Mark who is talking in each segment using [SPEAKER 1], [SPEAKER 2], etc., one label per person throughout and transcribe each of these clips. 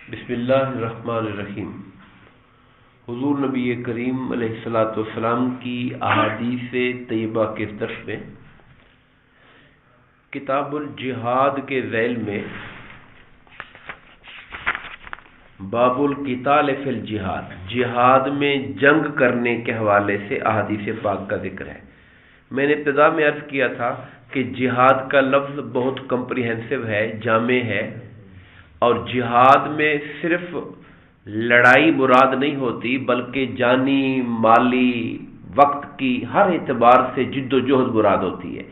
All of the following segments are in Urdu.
[SPEAKER 1] بسم اللہ الرحمن الرحیم۔ حضور نبی کریم علیہ الصلاۃ والسلام کی احادیث طیبہ کے درس میں کتاب الجہاد کے ذیل میں باب القتال فی الجہاد، جہاد میں جنگ کرنے کے حوالے سے احادیث پاک کا ذکر ہے۔ میں نے ابتدا میں عرض کیا تھا کہ جہاد کا لفظ بہت کمپریہنسو ہے، جامع ہے، اور جہاد میں صرف لڑائی مراد نہیں ہوتی بلکہ جانی، مالی، وقت کی ہر اعتبار سے جد و جہد مراد ہوتی ہے۔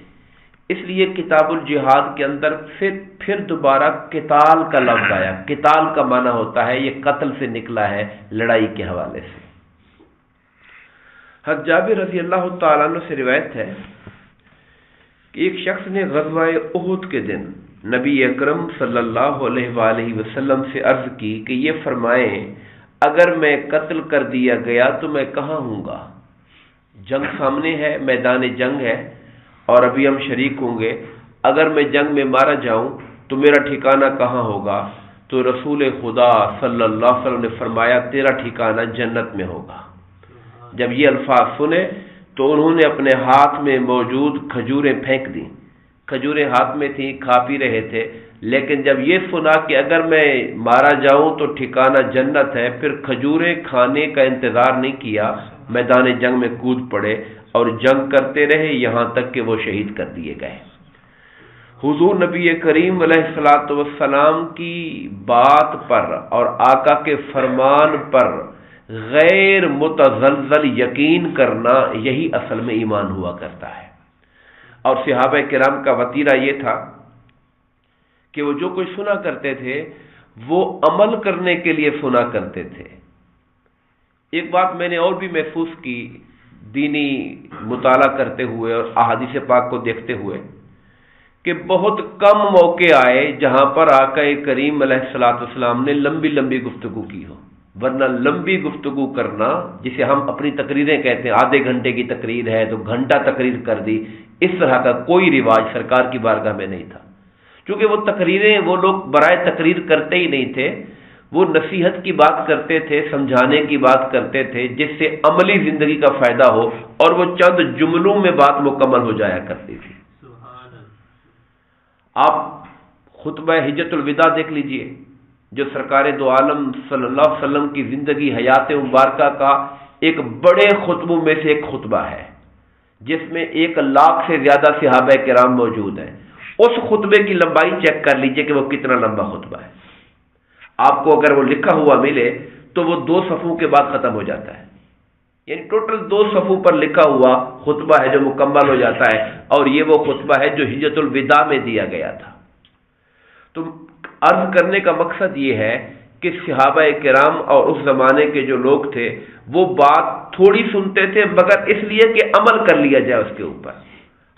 [SPEAKER 1] اس لیے کتاب الجہاد کے اندر پھر دوبارہ قتال کا لفظ آیا۔ قتال کا معنی ہوتا ہے یہ قتل سے نکلا ہے، لڑائی کے حوالے سے۔ حضرت جابر رضی اللہ تعالیٰ عنہ سے روایت ہے کہ ایک شخص نے غزوہ احد کے دن نبی اکرم صلی اللہ علیہ وآلہ وسلم سے عرض کی کہ یہ فرمائیں اگر میں قتل کر دیا گیا تو میں کہاں ہوں گا؟ جنگ سامنے ہے، میدان جنگ ہے اور ابھی ہم شریک ہوں گے۔ اگر میں جنگ میں مارا جاؤں تو میرا ٹھکانہ کہاں ہوگا؟ تو رسول خدا صلی اللہ علیہ وسلم نے فرمایا تیرا ٹھکانہ جنت میں ہوگا۔ جب یہ الفاظ سنے تو انہوں نے اپنے ہاتھ میں موجود کھجوریں پھینک دیں۔ کھجوریں ہاتھ میں تھیں، کھا پی رہے تھے، لیکن جب یہ سنا کہ اگر میں مارا جاؤں تو ٹھکانہ جنت ہے، پھر کھجوریں کھانے کا انتظار نہیں کیا، میدان جنگ میں کود پڑے اور جنگ کرتے رہے یہاں تک کہ وہ شہید کر دیے گئے۔ حضور نبی کریم علیہ الصلاۃ والسلام کی بات پر اور آقا کے فرمان پر غیر متزلزل یقین کرنا یہی اصل میں ایمان ہوا کرتا ہے۔ اور صحابہ کرام کا وتیرہ یہ تھا کہ وہ جو کچھ سنا کرتے تھے وہ عمل کرنے کے لیے سنا کرتے تھے۔ ایک بات میں نے اور بھی محسوس کی دینی مطالعہ کرتے ہوئے اور احادیث پاک کو دیکھتے ہوئے کہ بہت کم موقع آئے جہاں پر آقا کریم علیہ الصلوۃ والسلام نے لمبی لمبی گفتگو کی ہو، ورنہ لمبی گفتگو کرنا جسے ہم اپنی تقریریں کہتے ہیں، آدھے گھنٹے کی تقریر ہے تو گھنٹہ تقریر کر دی، اس طرح کا کوئی رواج سرکار کی بارگاہ میں نہیں تھا۔ چونکہ وہ تقریریں وہ لوگ برائے تقریر کرتے ہی نہیں تھے، وہ نصیحت کی بات کرتے تھے، سمجھانے کی بات کرتے تھے جس سے عملی زندگی کا فائدہ ہو، اور وہ چند جملوں میں بات مکمل ہو جایا کرتی تھی۔ آپ خطبہ حجۃ الوداع دیکھ لیجئے جو سرکار دو عالم صلی اللہ علیہ وسلم کی زندگی حیات مبارکہ کا ایک بڑے خطبوں میں سے ایک خطبہ ہے، جس میں 1,00,000 سے زیادہ صحابہ کرام موجود ہیں۔ اس خطبے کی لمبائی چیک کر لیجئے کہ وہ کتنا لمبا خطبہ ہے۔ آپ کو اگر وہ لکھا ہوا ملے تو وہ 2 صفحوں کے بعد ختم ہو جاتا ہے، یعنی ٹوٹل 2 صفحوں پر لکھا ہوا خطبہ ہے جو مکمل ہو جاتا ہے، اور یہ وہ خطبہ ہے جو حجۃ الوداع میں دیا گیا تھا۔ تو عرض کرنے کا مقصد یہ ہے کہ صحابہ کرام اور اس زمانے کے جو لوگ تھے وہ بات تھوڑی سنتے تھے مگر اس لیے کہ عمل کر لیا جائے اس کے اوپر۔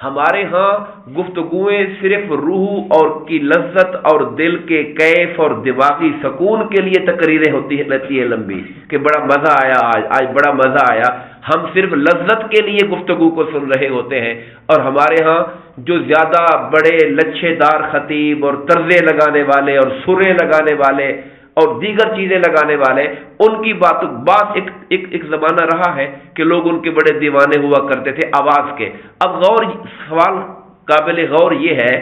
[SPEAKER 1] ہمارے ہاں گفتگویں صرف روح اور کی لذت اور دل کے کیف اور دماغی سکون کے لیے تقریریں رہتی ہے لمبی، کہ بڑا مزہ آیا، آج بڑا مزہ آیا۔ ہم صرف لذت کے لیے گفتگو کو سن رہے ہوتے ہیں، اور ہمارے ہاں جو زیادہ بڑے لچھے دار خطیب اور طرزے لگانے والے اور سریں لگانے والے اور دیگر چیزیں لگانے والے، ان کی بات ایک زمانہ رہا ہے کہ لوگ ان کے بڑے دیوانے ہوا کرتے تھے آواز کے۔ اب سوال قابل غور یہ ہے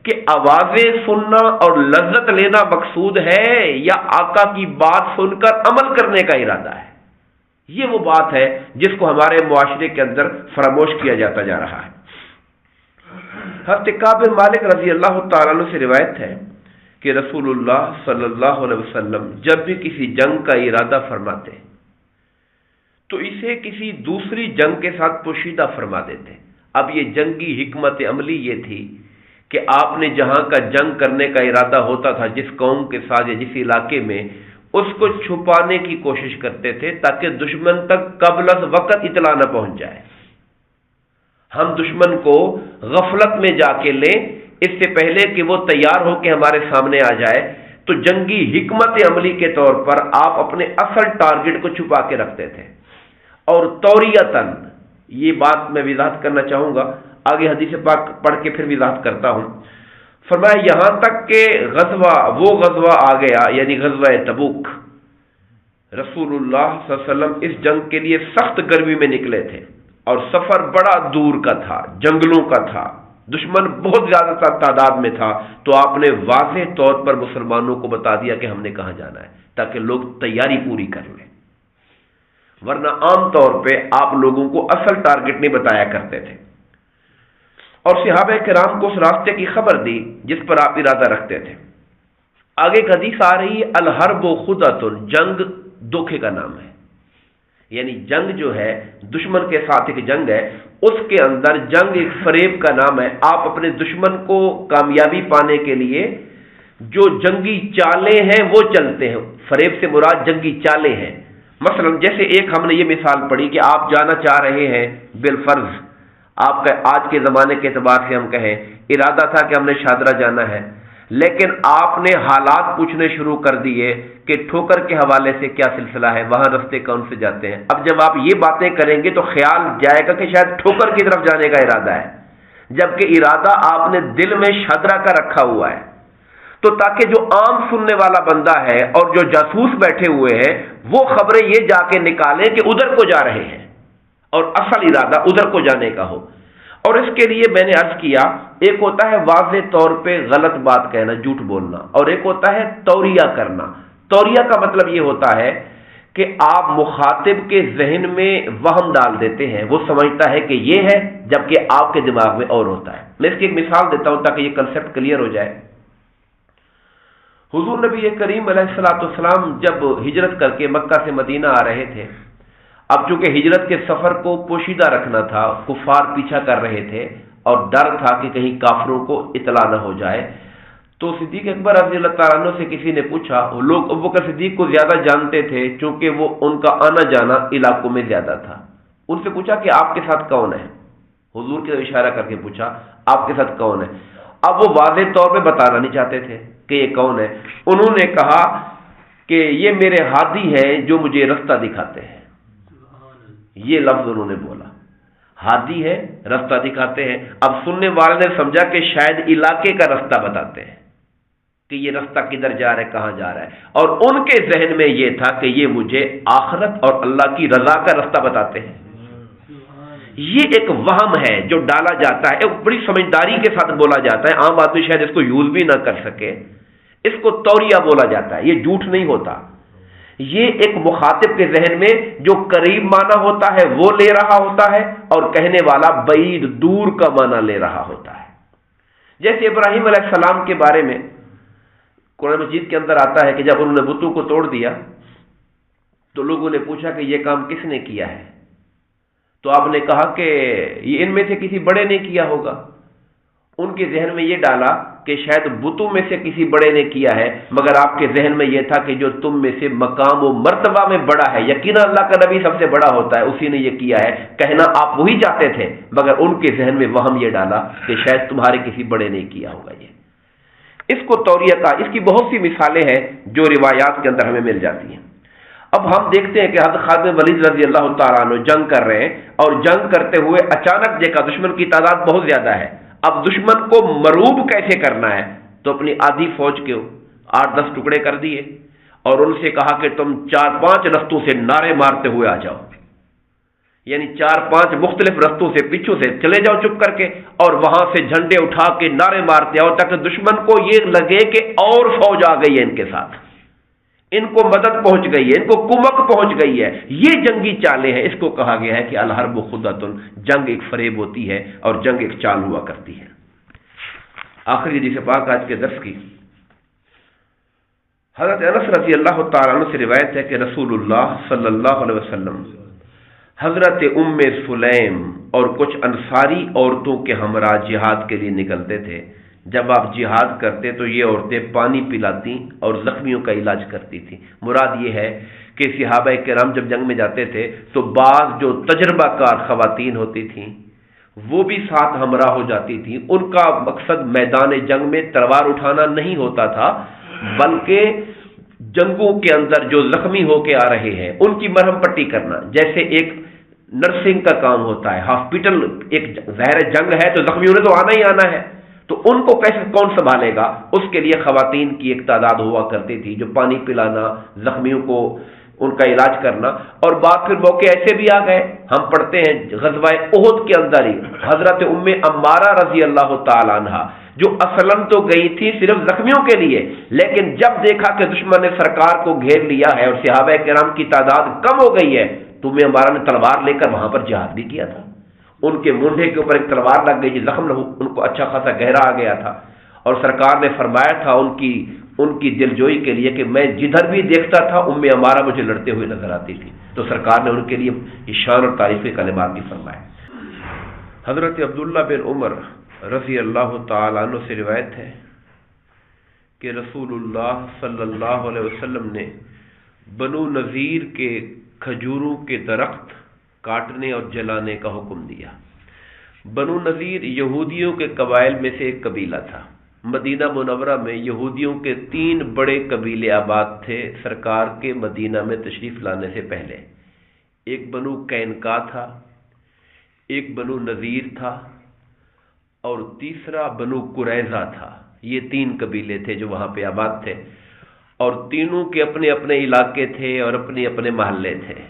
[SPEAKER 1] کہ آوازیں سننا اور لذت لینا مقصود ہے یا آقا کی بات سن کر عمل کرنے کا ارادہ ہے؟ یہ وہ بات ہے جس کو ہمارے معاشرے کے اندر فراموش کیا جاتا جا رہا ہے۔ حضرت کعب بن مالک رضی اللہ تعالیٰ عنہ سے روایت ہے کہ رسول اللہ صلی اللہ علیہ وسلم جب بھی کسی جنگ کا ارادہ فرماتے تو اسے کسی دوسری جنگ کے ساتھ پوشیدہ فرما دیتے۔ اب یہ جنگی حکمت عملی یہ تھی کہ آپ نے جہاں کا جنگ کرنے کا ارادہ ہوتا تھا جس قوم کے ساتھ یا جس علاقے میں، اس کو چھپانے کی کوشش کرتے تھے تاکہ دشمن تک قبل از وقت اطلاع نہ پہنچ جائے۔ ہم دشمن کو غفلت میں جا کے لیں اس سے پہلے کہ وہ تیار ہو کے ہمارے سامنے آ جائے، تو جنگی حکمت عملی کے طور پر آپ اپنے اصل ٹارگٹ کو چھپا کے رکھتے تھے۔ اور توریتاً یہ بات میں وضاحت کرنا چاہوں گا، آگے حدیث پاک پڑھ کے پھر وضاحت کرتا ہوں۔ فرمایا یہاں تک کہ وہ غزوہ آ گیا، یعنی غزوہ تبوک، رسول اللہ صلی اللہ علیہ وسلم اس جنگ کے لیے سخت گرمی میں نکلے تھے اور سفر بڑا دور کا تھا، جنگلوں کا تھا، دشمن بہت زیادہ تعداد میں تھا، تو آپ نے واضح طور پر مسلمانوں کو بتا دیا کہ ہم نے کہاں جانا ہے، تاکہ لوگ تیاری پوری کر لیں، ورنہ عام طور پہ آپ لوگوں کو اصل ٹارگٹ نہیں بتایا کرتے تھے۔ اور صحابہ کرام کو اس راستے کی خبر دی جس پر آپ ارادہ رکھتے تھے۔ آگے ایک حدیث آ رہی ہے، الحرب خدعۃ، جنگ دھوکے کا نام ہے، یعنی جنگ جو ہے دشمن کے ساتھ ایک جنگ ہے، اس کے اندر جنگ ایک فریب کا نام ہے۔ آپ اپنے دشمن کو کامیابی پانے کے لیے جو جنگی چالیں ہیں وہ چلتے ہیں، فریب سے مراد جنگی چالیں ہیں۔ مثلا جیسے ایک ہم نے یہ مثال پڑھی کہ آپ جانا چاہ رہے ہیں، بالفرض آپ کا آج کے زمانے کے اعتبار سے ہم کہیں ارادہ تھا کہ ہم نے شادرہ جانا ہے، لیکن آپ نے حالات پوچھنے شروع کر دیے کہ ٹھوکر کے حوالے سے کیا سلسلہ ہے، وہاں رستے کون سے جاتے ہیں۔ اب جب آپ یہ باتیں کریں گے تو خیال جائے گا کہ شاید ٹھوکر کی طرف جانے کا ارادہ ہے، جبکہ ارادہ آپ نے دل میں شادرہ کا رکھا ہوا ہے۔ تو تاکہ جو عام سننے والا بندہ ہے اور جو جاسوس بیٹھے ہوئے ہیں وہ خبریں یہ جا کے نکالیں کہ ادھر کو جا رہے ہیں اور اصل ارادہ ادھر کو جانے کا ہو۔ اور اس کے لیے میں نے عرض کیا، ایک ہوتا ہے واضح طور پہ غلط بات کہنا، جھوٹ بولنا، اور ایک ہوتا ہے توریہ کرنا۔ توریہ کا مطلب یہ ہوتا ہے کہ آپ مخاطب کے ذہن میں وہم ڈال دیتے ہیں، وہ سمجھتا ہے کہ یہ ہے جبکہ آپ کے دماغ میں اور ہوتا ہے۔ میں اس کی ایک مثال دیتا ہوں تاکہ یہ کنسیپٹ کلیئر ہو جائے۔ حضور نبی کریم علیہ الصلوۃ والسلام جب ہجرت کر کے مکہ سے مدینہ آ رہے تھے، اب چونکہ ہجرت کے سفر کو پوشیدہ رکھنا تھا، کفار پیچھا کر رہے تھے اور ڈر تھا کہ کہیں کافروں کو اطلاع نہ ہو جائے، تو صدیق اکبر رضی اللہ تعالیٰ عنہ سے کسی نے پوچھا، وہ لوگ ابوبکر صدیق کو زیادہ جانتے تھے چونکہ وہ ان کا آنا جانا علاقوں میں زیادہ تھا، ان سے پوچھا کہ آپ کے ساتھ کون ہے؟ حضور کے اشارہ کر کے پوچھا آپ کے ساتھ کون ہے؟ اب وہ واضح طور پہ بتانا نہیں چاہتے تھے کہ یہ کون ہے۔ انہوں نے کہا کہ یہ میرے ہادی ہیں جو مجھے رستہ دکھاتے ہیں، یہ لفظ انہوں نے بولا، ہادی ہے رستہ دکھاتے ہیں۔ اب سننے والے نے سمجھا کہ شاید علاقے کا رستہ بتاتے ہیں کہ یہ رستہ کدھر جا رہا ہے، کہاں جا رہا ہے، اور ان کے ذہن میں یہ تھا کہ یہ مجھے آخرت اور اللہ کی رضا کا رستہ بتاتے ہیں۔ یہ ایک وہم ہے جو ڈالا جاتا ہے، ایک بڑی سمجھداری کے ساتھ بولا جاتا ہے، عام آدمی شاید اس کو یوز بھی نہ کر سکے، اس کو توریہ بولا جاتا ہے، یہ جھوٹ نہیں ہوتا، یہ ایک مخاطب کے ذہن میں جو قریب معنی ہوتا ہے وہ لے رہا ہوتا ہے اور کہنے والا بعید دور کا معنی لے رہا ہوتا ہے۔ جیسے ابراہیم علیہ السلام کے بارے میں قرآن مجید کے اندر آتا ہے کہ جب انہوں نے بتوں کو توڑ دیا تو لوگوں نے پوچھا کہ یہ کام کس نے کیا ہے، تو آپ نے کہا کہ یہ ان میں سے کسی بڑے نے کیا ہوگا۔ ان کے ذہن میں یہ ڈالا کہ شاید بتوں میں سے کسی بڑے نے کیا ہے، مگر آپ کے ذہن میں یہ تھا کہ جو تم میں سے مقام و مرتبہ میں بڑا ہے، یقینا اللہ کا نبی سب سے بڑا ہوتا ہے، اسی نے یہ کیا ہے، کہنا آپ وہی چاہتے تھے، مگر ان کے ذہن میں وہم یہ ڈالا کہ شاید تمہارے کسی بڑے نے کیا ہوگا۔ یہ اس کو توریہ کا، اس کی بہت سی مثالیں ہیں جو روایات کے اندر ہمیں مل جاتی ہیں۔ اب ہم دیکھتے ہیں کہ حضرت خالد ولید رضی اللہ تعالیٰ عنہ جنگ کر رہے ہیں، اور جنگ کرتے ہوئے اچانک دیکھا دشمن کی تعداد بہت زیادہ ہے، اب دشمن کو مروب کیسے کرنا ہے، تو اپنی آدھی فوج کے 8-10 ٹکڑے کر دیے اور ان سے کہا کہ تم 4-5 رستوں سے نعرے مارتے ہوئے آ جاؤ، یعنی 4-5 مختلف رستوں سے پیچھوں سے چلے جاؤ چپ کر کے، اور وہاں سے جھنڈے اٹھا کے نعرے مارتے آؤ تاکہ دشمن کو یہ لگے کہ اور فوج آ گئی ہے ان کے ساتھ، ان کو مدد پہنچ گئی ہے، ان کو کمک پہنچ گئی ہے۔ یہ جنگی چالیں ہیں، اس کو کہا گیا ہے کہ الحرب خدعۃ، جنگ ایک فریب ہوتی ہے اور جنگ ایک چال ہوا کرتی ہے۔ آخری حدیث پاک آج کے درس کی حضرت انس رضی اللہ تعالیٰ عنہ سے روایت ہے کہ رسول اللہ صلی اللہ علیہ وسلم حضرت ام سلیم اور کچھ انصاری عورتوں کے ہمراہ جہاد کے لیے نکلتے تھے۔ جب آپ جہاد کرتے تو یہ عورتیں پانی پلاتی اور زخمیوں کا علاج کرتی تھیں۔ مراد یہ ہے کہ صحابہ کرام جب جنگ میں جاتے تھے تو بعض جو تجربہ کار خواتین ہوتی تھیں وہ بھی ساتھ ہمراہ ہو جاتی تھیں۔ ان کا مقصد میدان جنگ میں تلوار اٹھانا نہیں ہوتا تھا، بلکہ جنگوں کے اندر جو زخمی ہو کے آ رہے ہیں ان کی مرہم پٹی کرنا، جیسے ایک نرسنگ کا کام ہوتا ہے، ہاسپٹل ایک ظاہر جنگ ہے تو زخمیوں نے تو آنا ہی آنا ہے، تو ان کو کیسے کون سنبھالے گا؟ اس کے لیے خواتین کی ایک تعداد ہوا کرتی تھی جو پانی پلانا، زخمیوں کو ان کا علاج کرنا. اور بعد پھر موقع ایسے بھی آ گئے، ہم پڑھتے ہیں غزوہ احد کے اندر ہی حضرت ام عمارہ رضی اللہ تعالی عنہا جو اصلاً تو گئی تھی صرف زخمیوں کے لیے، لیکن جب دیکھا کہ دشمن نے سرکار کو گھیر لیا ہے اور صحابہ کرام کی تعداد کم ہو گئی ہے تو ام عمارہ نے تلوار لے کر وہاں پر جہاد بھی کیا تھا. ان کے مونڈے کے اوپر ایک تلوار لگ گئی، زخم ان کو اچھا خاصا گہرا آ گیا تھا، اور سرکار نے فرمایا تھا ان کی دلجوئی کے لیے کہ میں جدھر بھی دیکھتا تھا ام عمارہ مجھے لڑتے ہوئے نظر آتی تھی. تو سرکار نے ان کے لیے شان اور تعریف کے کلمات بھی فرمائے. حضرت عبداللہ بن عمر رضی اللہ تعالی عنہ سے روایت ہے کہ رسول اللہ صلی اللہ علیہ وسلم نے بنو نذیر کے کھجوروں کے درخت کاٹنے اور جلانے کا حکم دیا. بنو نذیر یہودیوں کے قبائل میں سے ایک قبیلہ تھا. مدینہ منورہ میں یہودیوں کے 3 بڑے قبیلے آباد تھے سرکار کے مدینہ میں تشریف لانے سے پہلے. ایک بنو قینقاع تھا، ایک بنو نذیر تھا، اور تیسرا بنو قریظہ تھا. یہ 3 قبیلے تھے جو وہاں پہ آباد تھے، اور تینوں کے اپنے اپنے علاقے تھے اور اپنے اپنے محلے تھے،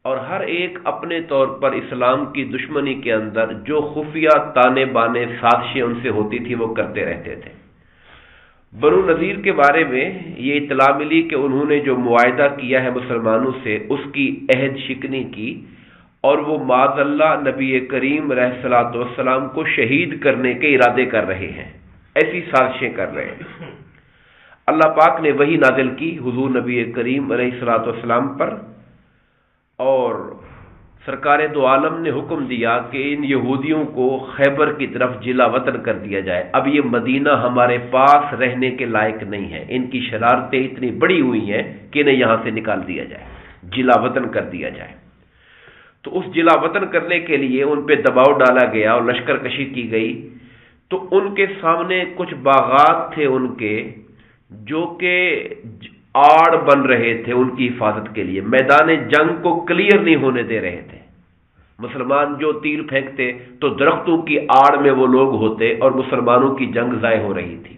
[SPEAKER 1] اور ہر ایک اپنے طور پر اسلام کی دشمنی کے اندر جو خفیہ تانے بانے سازشیں ان سے ہوتی تھی وہ کرتے رہتے تھے. بنو نذیر کے بارے میں یہ اطلاع ملی کہ انہوں نے جو معاہدہ کیا ہے مسلمانوں سے اس کی عہد شکنی کی، اور وہ معاذ اللہ نبی کریم علیہ الصلوۃ والسلام کو شہید کرنے کے ارادے کر رہے ہیں، ایسی سازشیں کر رہے ہیں. اللہ پاک نے وحی نازل کی حضور نبی کریم علیہ الصلوۃ والسلام پر، اور سرکار دو عالم نے حکم دیا کہ ان یہودیوں کو خیبر کی طرف جلا وطن کر دیا جائے. اب یہ مدینہ ہمارے پاس رہنے کے لائق نہیں ہے، ان کی شرارتیں اتنی بڑی ہوئی ہیں کہ انہیں یہاں سے نکال دیا جائے، جلا وطن کر دیا جائے. تو اس جلا وطن کرنے کے لیے ان پہ دباؤ ڈالا گیا اور لشکر کشی کی گئی. تو ان کے سامنے کچھ باغات تھے ان کے جو کہ آڑ بن رہے تھے ان کی حفاظت کے لیے، میدان جنگ کو کلیئر نہیں ہونے دے رہے تھے. مسلمان جو تیر پھینکتے تو درختوں کی آڑ میں وہ لوگ ہوتے اور مسلمانوں کی جنگ ضائع ہو رہی تھی.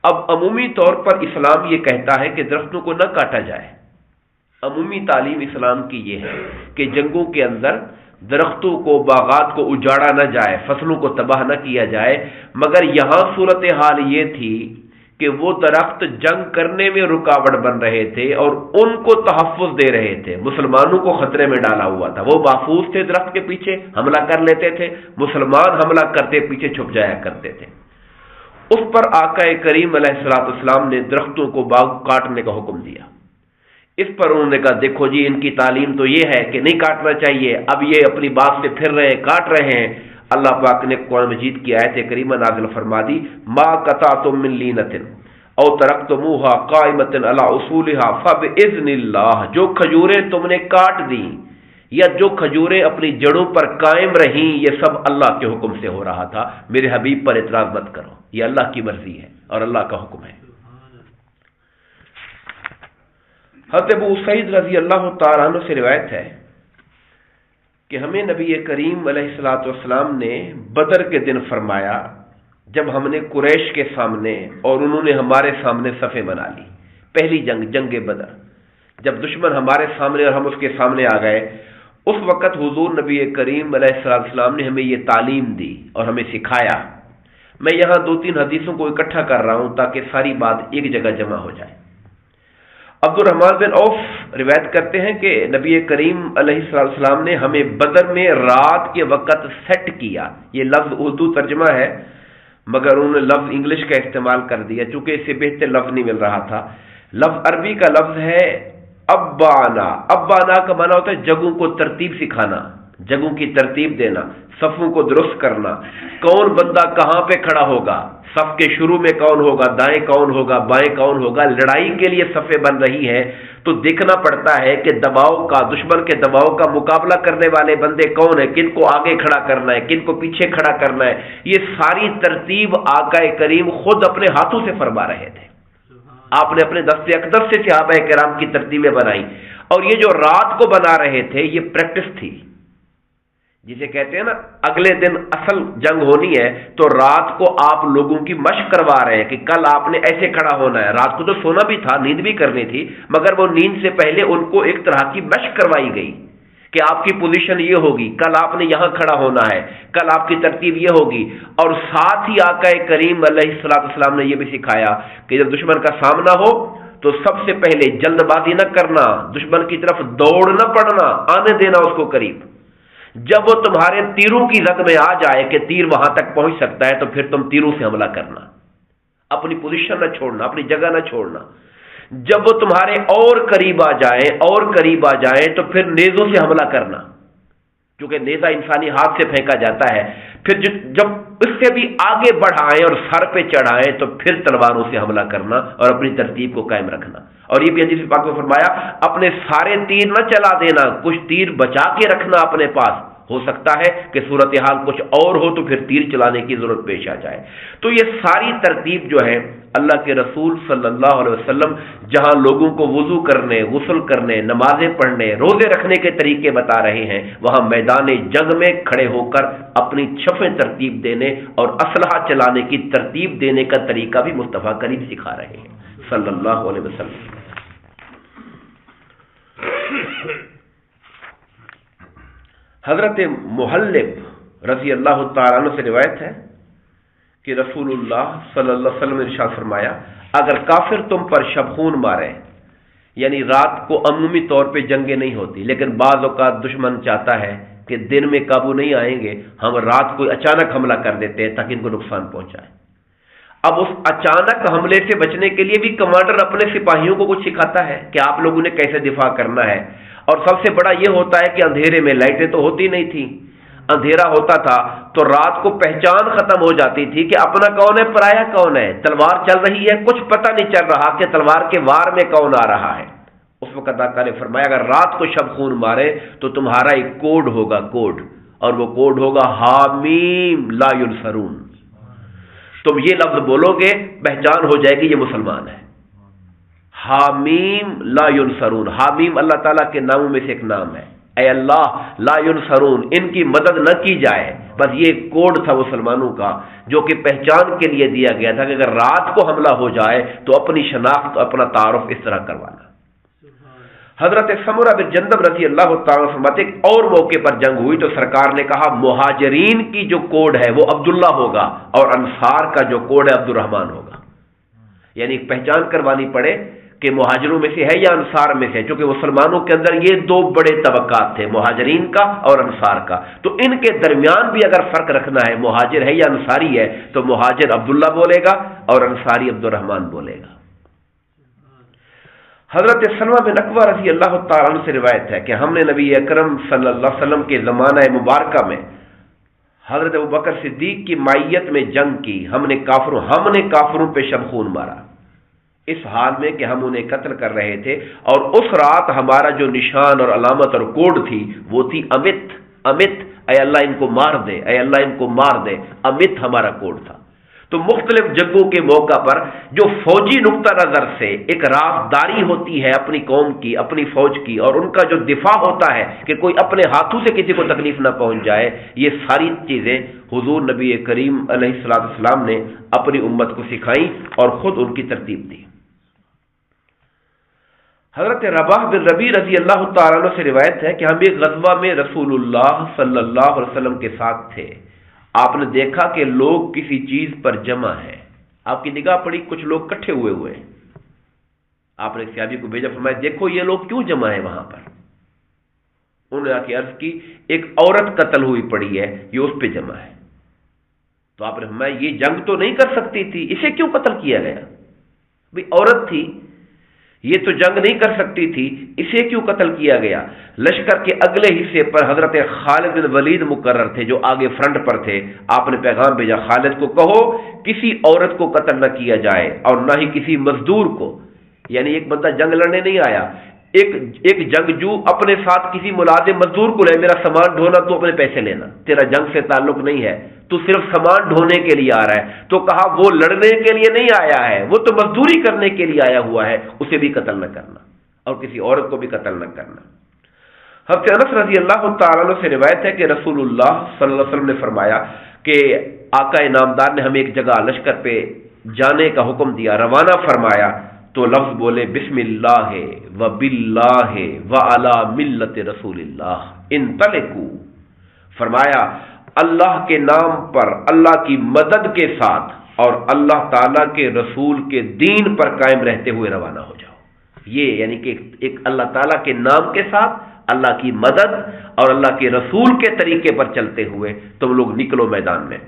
[SPEAKER 1] اب عمومی طور پر اسلام یہ کہتا ہے کہ درختوں کو نہ کاٹا جائے. عمومی تعلیم اسلام کی یہ ہے کہ جنگوں کے اندر درختوں کو، باغات کو اجاڑا نہ جائے، فصلوں کو تباہ نہ کیا جائے. مگر یہاں صورتحال یہ تھی کہ وہ درخت جنگ کرنے میں رکاوٹ بن رہے تھے اور ان کو تحفظ دے رہے تھے، مسلمانوں کو خطرے میں ڈالا ہوا تھا. وہ محفوظ تھے، درخت کے پیچھے حملہ کر لیتے تھے، مسلمان حملہ کرتے پیچھے چھپ جایا کرتے تھے. اس پر آقا کریم علیہ الصلوۃ والسلام نے درختوں کو باغ کاٹنے کا حکم دیا. اس پر انہوں نے کہا دیکھو جی ان کی تعلیم تو یہ ہے کہ نہیں کاٹنا چاہیے، اب یہ اپنی بات سے پھر رہے ہیں، کاٹ رہے ہیں. اللہ پاک نے قرآن مجید کی آیت کریمہ نازل فرما دی، ما قطعتم من لینۃ او ترکتموها قائمۃ علی اصولها فباذن اللہ، جو کھجوریں تم نے کاٹ دی یا جو کھجوریں اپنی جڑوں پر قائم رہیں یہ سب اللہ کے حکم سے ہو رہا تھا. میرے حبیب پر اعتراض مت کرو، یہ اللہ کی مرضی ہے اور اللہ کا حکم ہے. حضرت ابو سعید رضی اللہ تعالیٰ عنہ سے روایت ہے کہ ہمیں نبی کریم علیہ الصلوۃ والسلام نے بدر کے دن فرمایا، جب ہم نے قریش کے سامنے اور انہوں نے ہمارے سامنے صفیں بنا لی، پہلی جنگ بدر، جب دشمن ہمارے سامنے اور ہم اس کے سامنے آ گئے، اس وقت حضور نبی کریم علیہ الصلوۃ والسلام نے ہمیں یہ تعلیم دی اور ہمیں سکھایا. میں یہاں 2-3 حدیثوں کو اکٹھا کر رہا ہوں تاکہ ساری بات ایک جگہ جمع ہو جائے. عبد الرحمن بن عوف روایت کرتے ہیں کہ نبی کریم علیہ السلام نے ہمیں بدر میں رات کے وقت سیٹ کیا. یہ لفظ اردو ترجمہ ہے مگر انہوں نے لفظ انگلش کا استعمال کر دیا چونکہ اس سے بہتر لفظ نہیں مل رہا تھا. لفظ عربی کا لفظ ہے ابانا. ابانا کا معنی ہوتا ہے جگہوں کو ترتیب سکھانا، جگہوں کی ترتیب دینا، صفوں کو درست کرنا، کون بندہ کہاں پہ کھڑا ہوگا، صف کے شروع میں کون ہوگا، دائیں کون ہوگا، بائیں کون ہوگا. لڑائی کے لیے صفیں بن رہی ہیں تو دیکھنا پڑتا ہے کہ دباؤ کا، دشمن کے دباؤ کا مقابلہ کرنے والے بندے کون ہیں، کن کو آگے کھڑا کرنا ہے، کن کو پیچھے کھڑا کرنا ہے. یہ ساری ترتیب آقا کریم خود اپنے ہاتھوں سے فرما رہے تھے. آپ نے اپنے دست اقدس سے صحابہ کرام کی ترتیبیں بنائی، اور یہ جو رات کو بنا رہے تھے یہ پریکٹس تھی. جسے کہتے ہیں نا اگلے دن اصل جنگ ہونی ہے تو رات کو آپ لوگوں کی مشق کروا رہے ہیں کہ کل آپ نے ایسے کھڑا ہونا ہے. رات کو تو سونا بھی تھا, نیند بھی کرنی تھی, مگر وہ نیند سے پہلے ان کو ایک طرح کی مشق کروائی گئی کہ آپ کی پوزیشن یہ ہوگی, کل آپ نے یہاں کھڑا ہونا ہے, کل آپ کی ترتیب یہ ہوگی. اور ساتھ ہی آقا کریم علیہ الصلوۃ والسلام نے یہ بھی سکھایا کہ جب دشمن کا سامنا ہو تو سب سے پہلے جلد بازی نہ کرنا, دشمن کی طرف دوڑ نہ پڑنا, آنے دینا اس کو قریب. جب وہ تمہارے تیروں کی زد میں آ جائے کہ تیر وہاں تک پہنچ سکتا ہے تو پھر تم تیروں سے حملہ کرنا, اپنی پوزیشن نہ چھوڑنا, اپنی جگہ نہ چھوڑنا. جب وہ تمہارے اور قریب آ جائیں تو پھر نیزوں سے حملہ کرنا, کیونکہ نیزہ انسانی ہاتھ سے پھینکا جاتا ہے. پھر جب اس سے بھی آگے بڑھائیں اور سر پہ چڑھائیں تو پھر تلواروں سے حملہ کرنا اور اپنی ترتیب کو قائم رکھنا. اور یہ بھی حدیث پاک میں فرمایا اپنے سارے تیر نہ چلا دینا, کچھ تیر بچا کے رکھنا اپنے پاس, ہو سکتا ہے کہ صورتحال کچھ اور ہو تو پھر تیر چلانے کی ضرورت پیش آ جائے. تو یہ ساری ترتیب جو ہے اللہ کے رسول صلی اللہ علیہ وسلم جہاں لوگوں کو وضو کرنے, غسل کرنے, نمازیں پڑھنے, روزے رکھنے کے طریقے بتا رہے ہیں, وہاں میدان جنگ میں کھڑے ہو کر اپنی چھپیں ترتیب دینے اور اسلحہ چلانے کی ترتیب دینے کا طریقہ بھی مصطفیٰ کریم سکھا رہے ہیں صلی اللہ علیہ وسلم. حضرت محلب رضی اللہ تعالیٰ عنہ سے روایت ہے کہ رسول اللہ صلی اللہ علیہ وسلم نے ارشاد فرمایا اگر کافر تم پر شبخون مارے, یعنی رات کو عمومی طور پہ جنگیں نہیں ہوتی, لیکن بعض اوقات دشمن چاہتا ہے کہ دن میں قابو نہیں آئیں گے, ہم رات کو اچانک حملہ کر دیتے ہیں تاکہ ان کو نقصان پہنچائے. اب اس اچانک حملے سے بچنے کے لیے بھی کمانڈر اپنے سپاہیوں کو کچھ سکھاتا ہے کہ آپ لوگوں نے کیسے دفاع کرنا ہے. اور سب سے بڑا یہ ہوتا ہے کہ اندھیرے میں لائٹیں تو ہوتی نہیں تھی, اندھیرا ہوتا تھا تو رات کو پہچان ختم ہو جاتی تھی کہ اپنا کون ہے پرایا کون ہے. تلوار چل رہی ہے, کچھ پتہ نہیں چل رہا کہ تلوار کے وار میں کون آ رہا ہے. اس وقت آقا نے فرمایا اگر رات کو شب خون مارے تو تمہارا ایک کوڈ ہوگا, کوڈ, اور وہ کوڈ ہوگا حامیم لا ینصرون. تم یہ لفظ بولو گے پہچان ہو جائے گی یہ مسلمان ہے. حامیم لا ینصرون, حامیم اللہ تعالیٰ کے ناموں میں سے ایک نام ہے. اے اللہ لا ینصرون, ان کی مدد نہ کی جائے. بس یہ کوڈ تھا مسلمانوں کا جو کہ پہچان کے لیے دیا گیا تھا کہ اگر رات کو حملہ ہو جائے تو اپنی شناخت, اپنا تعارف اس طرح کروانا. حضرت سمرہ بن جندب رضی اللہ تعالیٰ فرماتے ایک اور موقع پر جنگ ہوئی تو سرکار نے کہا مہاجرین کی جو کوڈ ہے وہ عبداللہ ہوگا اور انصار کا جو کوڈ ہے عبد الرحمن ہوگا. یعنی ایک پہچان کروانی پڑے کہ مہاجروں میں سے ہے یا انصار میں سے, چونکہ مسلمانوں کے اندر یہ دو بڑے طبقات تھے, مہاجرین کا اور انصار کا. تو ان کے درمیان بھی اگر فرق رکھنا ہے مہاجر ہے یا انصاری ہے تو مہاجر عبداللہ بولے گا اور انصاری عبد الرحمن بولے گا. حضرت سلمہ بن اکوع رضی اللہ تعالیٰ عنہ سے روایت ہے کہ ہم نے نبی اکرم صلی اللہ علیہ وسلم کے زمانہ مبارکہ میں حضرت ابوبکر صدیق کی مائیت میں جنگ کی. ہم نے کافروں پہ شب خون مارا اس حال میں کہ ہم انہیں قتل کر رہے تھے, اور اس رات ہمارا جو نشان اور علامت اور کوڈ تھی وہ تھی امت. امت, اے اللہ ان کو مار دے, اے اللہ ان کو مار دے, امت ہمارا کوڈ تھا. تو مختلف جنگوں کے موقع پر جو فوجی نقطہ نظر سے ایک رازداری ہوتی ہے اپنی قوم کی, اپنی فوج کی, اور ان کا جو دفاع ہوتا ہے کہ کوئی اپنے ہاتھوں سے کسی کو تکلیف نہ پہنچ جائے, یہ ساری چیزیں حضور نبی کریم علیہ الصلوۃ والسلام نے اپنی امت کو سکھائیں اور خود ان کی ترتیب دی. حضرت رباح بن ربیع رضی اللہ تعالیٰ عنہ سے روایت ہے کہ ہم ایک غزوہ میں رسول اللہ صلی اللہ علیہ وسلم کے ساتھ تھے. آپ نے دیکھا کہ لوگ کسی چیز پر جمع ہیں. آپ کی نگاہ پڑی کچھ لوگ کٹھے ہوئے ہیں. آپ نے صحابی کو بھیجا, فرمایا دیکھو یہ لوگ کیوں جمع ہیں وہاں پر. انہوں نے آ کے عرض کی ایک عورت قتل ہوئی پڑی ہے, یہ اس پہ جمع ہے. تو آپ نے فرمایا یہ جنگ تو نہیں کر سکتی تھی, اسے کیوں قتل کیا گیا؟ بھئی عورت تھی, یہ تو جنگ نہیں کر سکتی تھی, اسے کیوں قتل کیا گیا؟ لشکر کے اگلے حصے پر حضرت خالد بن ولید مقرر تھے جو آگے فرنٹ پر تھے. آپ نے پیغام بھیجا خالد کو کہو کسی عورت کو قتل نہ کیا جائے اور نہ ہی کسی مزدور کو. یعنی ایک بندہ جنگ لڑنے نہیں آیا, ایک جنگجو اپنے ساتھ کسی ملازم مزدور کو لے, میرا سامان ڈھونا تو اپنے پیسے لینا, تیرا جنگ سے تعلق نہیں ہے, تو صرف سامان ڈھونے کے لیے آ رہا ہے. تو کہا وہ لڑنے کے لیے نہیں آیا ہے, وہ تو مزدوری کرنے کے لیے آیا ہوا ہے, اسے بھی قتل نہ کرنا اور کسی عورت کو بھی قتل نہ کرنا. حضرت انس رضی اللہ تعالیٰ عنہ سے روایت ہے کہ رسول اللہ صلی اللہ علیہ وسلم نے فرمایا کہ آقا انعامدار نے ہمیں ایک جگہ لشکر پہ جانے کا حکم دیا، روانہ فرمایا تو لفظ بولے بسم اللہ و باللہ و علی ملت رسول اللہ انطلقوا، فرمایا اللہ کے نام پر، اللہ کی مدد کے ساتھ اور اللہ تعالیٰ کے رسول کے دین پر قائم رہتے ہوئے روانہ ہو جاؤ۔ یہ یعنی کہ ایک اللہ تعالیٰ کے نام کے ساتھ اللہ کی مدد اور اللہ کے رسول کے طریقے پر چلتے ہوئے تم لوگ نکلو میدان میں۔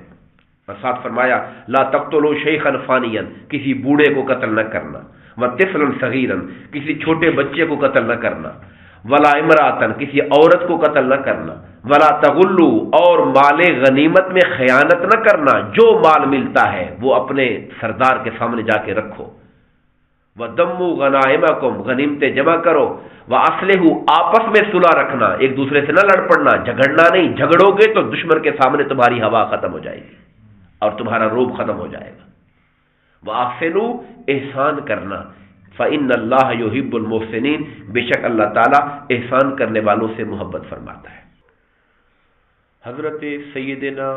[SPEAKER 1] اور ساتھ فرمایا لا تقتلوا شیخا فانیا، کسی بوڑھے کو قتل نہ کرنا، وطفلا صغیرا، کسی چھوٹے بچے کو قتل نہ کرنا، ولا امراتن، کسی عورت کو قتل نہ کرنا، ولا تغلوا، اور مال غنیمت میں خیانت نہ کرنا، جو مال ملتا ہے وہ اپنے سردار کے سامنے جا کے رکھو، وَدَمُّوا غَنَائِمَكُمْ، غنیمتیں جمع کرو، وَأَصْلِحُوا، آپس میں صلح رکھنا، ایک دوسرے سے نہ لڑ پڑنا، جھگڑنا نہیں، جھگڑو گے تو دشمن کے سامنے تمہاری ہوا ختم ہو جائے گی اور تمہارا روب ختم ہو جائے گا۔ وَأَحْسِنُوا، احسان کرنا، فَإِنَّ اللَّهَ يُحِبُّ الْمُحْسِنِينَ، بے شک اللہ تعالیٰ احسان کرنے والوں سے محبت فرماتا ہے۔ حضرت سیدنا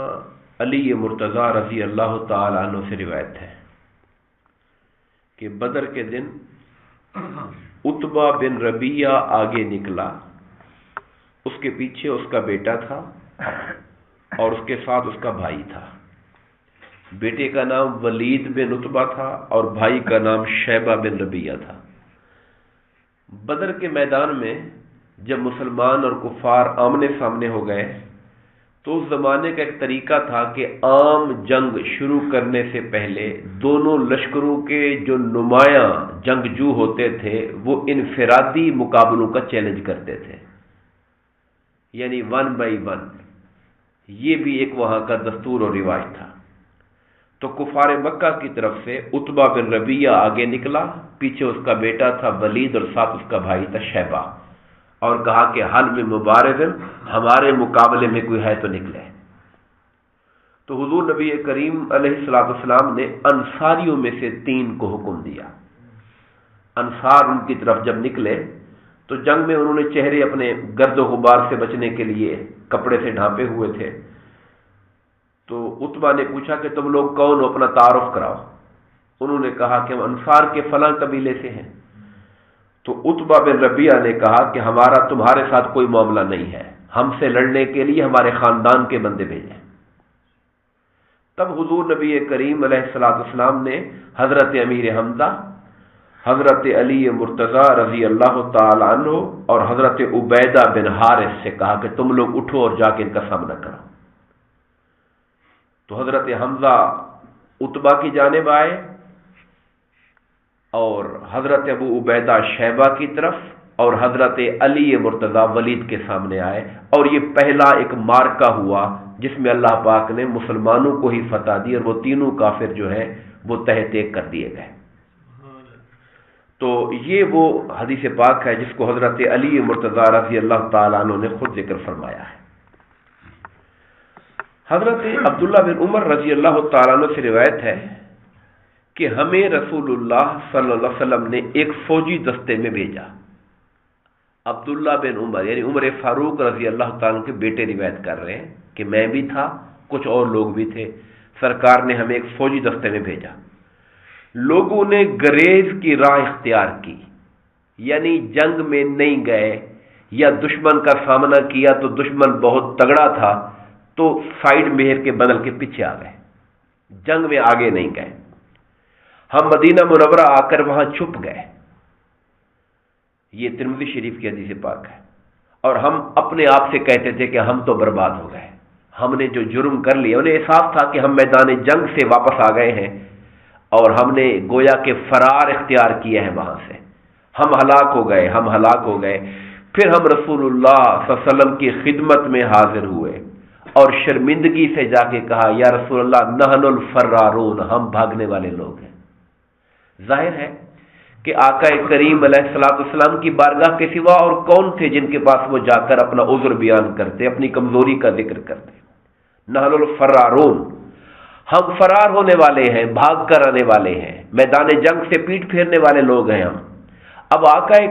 [SPEAKER 1] علی مرتضیٰ رضی اللہ تعالی عنہ سے روایت ہے کہ بدر کے دن عتبہ بن ربیعہ آگے نکلا، اس کے پیچھے اس کا بیٹا تھا اور اس کے ساتھ اس کا بھائی تھا۔ بیٹے کا نام ولید بن عتبہ تھا اور بھائی کا نام شیبہ بن ربیعہ تھا۔ بدر کے میدان میں جب مسلمان اور کفار آمنے سامنے ہو گئے تو اس زمانے کا ایک طریقہ تھا کہ عام جنگ شروع کرنے سے پہلے دونوں لشکروں کے جو نمایاں جنگجو ہوتے تھے وہ انفرادی مقابلوں کا چیلنج کرتے تھے، یعنی 1 بائی 1۔ یہ بھی ایک وہاں کا دستور اور رواج تھا۔ تو کفار مکہ کی طرف سے عتبہ بن ربیعہ آگے نکلا، پیچھے اس کا بیٹا تھا ولید اور ساتھ اس کا بھائی تھا شیبہ، اور کہا کہ حل میں مبارز، ہمارے مقابلے میں کوئی ہے تو نکلے۔ تو حضور نبی کریم علیہ الصلوۃ والسلام نے انصاریوں میں سے 3 کو حکم دیا۔ انصار ان کی طرف جب نکلے تو جنگ میں انہوں نے چہرے اپنے گرد و غبار سے بچنے کے لیے کپڑے سے ڈھانپے ہوئے تھے۔ تو عتبہ نے پوچھا کہ تم لوگ کون ہو، اپنا تعارف کراؤ۔ انہوں نے کہا کہ ہم انصار کے فلاں قبیلے سے ہیں۔ تو عتبہ بن ربیعہ نے کہا کہ ہمارا تمہارے ساتھ کوئی معاملہ نہیں ہے، ہم سے لڑنے کے لیے ہمارے خاندان کے بندے بھیجیں۔ تب حضور نبی کریم علیہ الصلوۃ والسلام نے حضرت امیر حمزہ، حضرت علی مرتضیٰ رضی اللہ تعالی عنہ اور حضرت عبیدہ بن حارث سے کہا کہ تم لوگ اٹھو اور جا کے ان کا سامنا کرو۔ تو حضرت حمزہ عتبہ کی جانب آئے اور حضرت ابو عبیدہ شیبہ کی طرف اور حضرت علی مرتضیٰ ولید کے سامنے آئے، اور یہ پہلا ایک مارکہ ہوا جس میں اللہ پاک نے مسلمانوں کو ہی فتح دی اور وہ تینوں کافر جو ہیں وہ تحت ایک کر دیے گئے۔ تو یہ وہ حدیث پاک ہے جس کو حضرت علی مرتضیٰ رضی اللہ تعالیٰ عنہ نے خود ذکر فرمایا ہے۔ حضرت عبداللہ بن عمر رضی اللہ تعالیٰ عنہ سے روایت ہے کہ ہمیں رسول اللہ صلی اللہ علیہ وسلم نے ایک فوجی دستے میں بھیجا۔ عبداللہ بن عمر یعنی عمر فاروق رضی اللہ تعالیٰ کے بیٹے روایت کر رہے ہیں کہ میں بھی تھا، کچھ اور لوگ بھی تھے، سرکار نے ہمیں ایک فوجی دستے میں بھیجا۔ لوگوں نے گریز کی راہ اختیار کی، یعنی جنگ میں نہیں گئے یا دشمن کا سامنا کیا تو دشمن بہت تگڑا تھا تو سائیڈ مہر کے بدل کے پیچھے آ گئے، جنگ میں آگے نہیں گئے۔ ہم مدینہ منورہ آ کر وہاں چھپ گئے، یہ ترمذی شریف کی حدیث پاک ہے، اور ہم اپنے آپ سے کہتے تھے کہ ہم تو برباد ہو گئے، ہم نے جو جرم کر لیا، انہیں احساس تھا کہ ہم میدان جنگ سے واپس آ گئے ہیں اور ہم نے گویا کہ فرار اختیار کیا ہے وہاں سے، ہم ہلاک ہو گئے، ہم ہلاک ہو گئے۔ پھر ہم رسول اللہ صلی اللہ علیہ وسلم کی خدمت میں حاضر ہوئے اور شرمندگی سے جا کے کہا یا رسول اللہ نحن الفرارون، ہم بھاگنے والے لوگ ہیں۔ ظاہر ہے کہ آقا کریم علیہ الصلوۃ والسلام کی بارگاہ کے سوا اور کون تھے جن کے پاس وہ جا کر اپنا عذر بیان کرتے، اپنی کمزوری کا ذکر کرتے۔ نحن الفرارون، ہم فرار ہونے والے ہیں، بھاگ کر آنے والے ہیں، میدان جنگ سے پیٹ پھیرنے والے لوگ ہیں ہم۔ اب آقا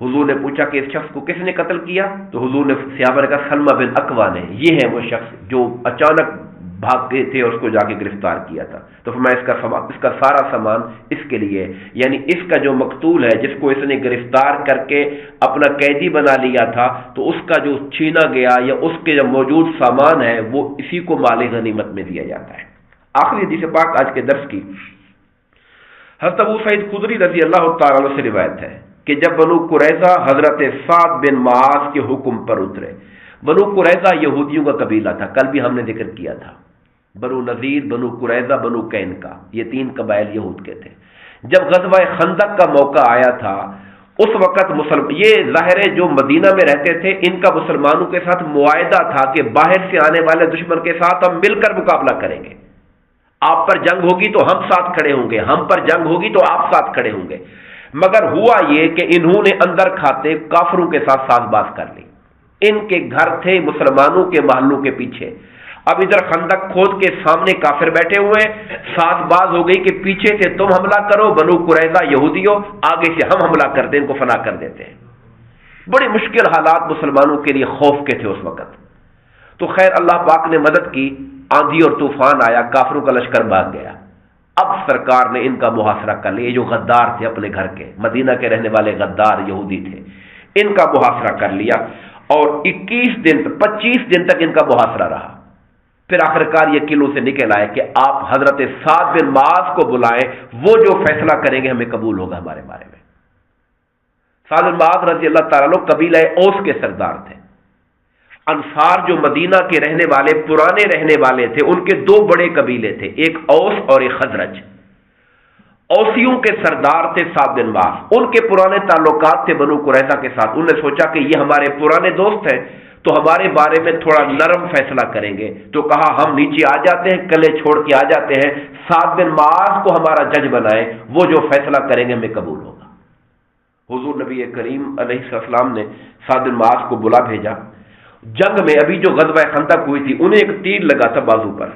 [SPEAKER 1] حضور نے پوچھا کہ اس شخص کو کس نے قتل کیا؟ تو حضور نے صحابہ نے کہا سلمہ بن اکوا نے، یہ ہے وہ شخص جو اچانک بھاگ گئے تھے اور اس کو جا کے گرفتار کیا تھا۔ تو فرمایا اس کا سارا سامان اس کے لیے، یعنی اس کا جو مقتول ہے جس کو اس نے گرفتار کر کے اپنا قیدی بنا لیا تھا، تو اس کا جو چھینا گیا یا اس کے جو موجود سامان ہے وہ اسی کو مال غنیمت میں دیا جاتا ہے۔ آخری حدیث پاک آج کے درس کی حضرت ابو سعید خدری رضی اللہ تعالیٰ عنہ سے روایت ہے کہ جب بنو قریظہ حضرت سعد بن معاذ کے حکم پر اترے۔ بنو قریظہ یہودیوں کا قبیلہ تھا، کل بھی ہم نے ذکر کیا تھا، بنو نذیر، بنو قریظہ، بنو قینقاع، یہ 3 قبائل یہود کے تھے۔ جب غزوہ خندق کا موقع آیا تھا اس وقت یہ ظاہر ہے جو مدینہ میں رہتے تھے ان کا مسلمانوں کے ساتھ معاہدہ تھا کہ باہر سے آنے والے دشمن کے ساتھ ہم مل کر مقابلہ کریں گے، آپ پر جنگ ہوگی تو ہم ساتھ کھڑے ہوں گے، ہم پر جنگ ہوگی تو آپ ساتھ کھڑے ہوں گے۔ مگر ہوا یہ کہ انہوں نے اندر کھاتے کافروں کے ساتھ ساز باز کر لی۔ ان کے گھر تھے مسلمانوں کے محلوں کے پیچھے، اب ادھر خندق کھود کے سامنے کافر بیٹھے ہوئے، ساز باز ہو گئی کہ پیچھے سے تم حملہ کرو بنو قریظہ یہودیوں، آگے سے ہم حملہ کرتے ہیں، ان کو فنا کر دیتے ہیں۔ بڑی مشکل حالات مسلمانوں کے لیے خوف کے تھے اس وقت۔ تو خیر اللہ پاک نے مدد کی، آندھی اور طوفان آیا، کافروں کا لشکر بھاگ گیا۔ اب سرکار نے ان کا محاصرہ کر لیا، یہ جو غدار تھے اپنے گھر کے مدینہ کے رہنے والے غدار یہودی تھے، ان کا محاصرہ کر لیا اور 25 دن تک ان کا محاصرہ رہا۔ پھر آخرکار یہ قلعوں سے نکل آئے کہ آپ حضرت سعد بن معاذ کو بلائیں، وہ جو فیصلہ کریں گے ہمیں قبول ہوگا ہمارے بارے میں۔ سعد بن معاذ رضی اللہ تعالیٰ عنہ قبیلہ اوس کے سردار تھے۔ انصار جو مدینہ کے رہنے والے پرانے رہنے والے تھے ان کے 2 بڑے قبیلے تھے، ایک اوس اور ایک خزرج۔ اوسیوں کے سردار تھے سعد بن معاذ، ان کے پرانے تعلقات تھے بنو قریظہ کے ساتھ۔ انہوں نے سوچا کہ یہ ہمارے پرانے دوست ہیں تو ہمارے بارے میں تھوڑا نرم فیصلہ کریں گے، تو کہا ہم نیچے آ جاتے ہیں، قلعے چھوڑ کے آ جاتے ہیں، سعد بن معاذ کو ہمارا جج بنائیں، وہ جو فیصلہ کریں گے ہمیں قبول ہوگا۔ حضور نبی کریم علیہ السلام نے سعد بن معاذ کو بلا بھیجا۔ جنگ میں ابھی جو غزوہ خندق ہوئی تھی انہیں ایک تیر لگا تھا بازو پر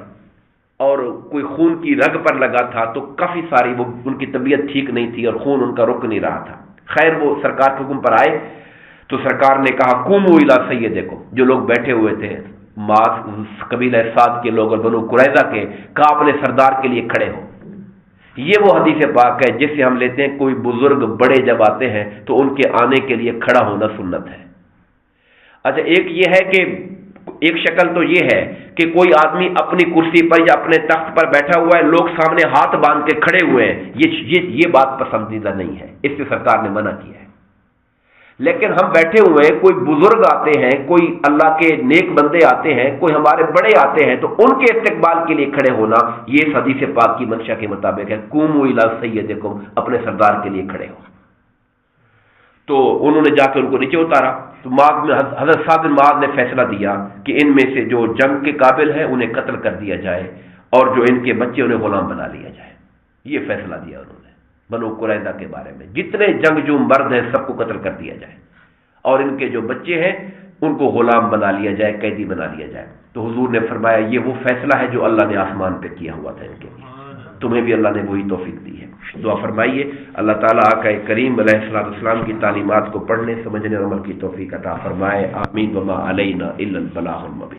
[SPEAKER 1] اور کوئی خون کی رگ پر لگا تھا، تو کافی ساری وہ ان کی طبیعت ٹھیک نہیں تھی اور خون ان کا رک نہیں رہا تھا۔ خیر وہ سرکار کے حکم پر آئے تو سرکار نے کہا قوموا الی سیدکم، جو لوگ بیٹھے ہوئے تھے معاذ قبیلہ سعد کے لوگ اور بنو قریظہ کے، کہا اپنے سردار کے لیے کھڑے ہو۔ یہ وہ حدیث پاک ہے جس سے ہم لیتے ہیں کوئی بزرگ بڑے جب آتے ہیں تو ان کے آنے کے لیے کھڑا ہونا سنت ہے۔ اچھا ایک یہ ہے کہ ایک شکل تو یہ ہے کہ کوئی آدمی اپنی کرسی پر یا اپنے تخت پر بیٹھا ہوا ہے، لوگ سامنے ہاتھ باندھ کے کھڑے ہوئے ہیں، یہ بات پسندیدہ نہیں ہے، اس سے سرکار نے منع کیا ہے۔ لیکن ہم بیٹھے ہوئے ہیں، کوئی بزرگ آتے ہیں، کوئی اللہ کے نیک بندے آتے ہیں، کوئی ہمارے بڑے آتے ہیں، تو ان کے استقبال کے لیے کھڑے ہونا یہ اس حدیث پاک کی منشا کے مطابق ہے، قوموا الی سیدکم، اپنے سردار کے لیے کھڑے ہو۔ تو انہوں نے جا کے ان کو نیچے اتارا، تو حضرت سعد بن معاذ نے فیصلہ دیا کہ ان میں سے جو جنگ کے قابل ہیں انہیں قتل کر دیا جائے اور جو ان کے بچے انہیں غلام بنا لیا جائے۔ یہ فیصلہ دیا انہوں نے بنو قریظہ کے بارے میں، جتنے جنگجو مرد ہیں سب کو قتل کر دیا جائے اور ان کے جو بچے ہیں ان کو غلام بنا لیا جائے، قیدی بنا لیا جائے۔ تو حضور نے فرمایا یہ وہ فیصلہ ہے جو اللہ نے آسمان پہ کیا ہوا تھا ان کے لیے، تمہیں بھی اللہ نے وہی توفیق دی ہے۔ دعا فرمائیے اللہ تعالیٰ آقا کریم علیہ السلام کی تعلیمات کو پڑھنے، سمجھنے اور عمل کی توفیق عطا فرمائے، آمین۔ وما علینا الا البلاغ المبین۔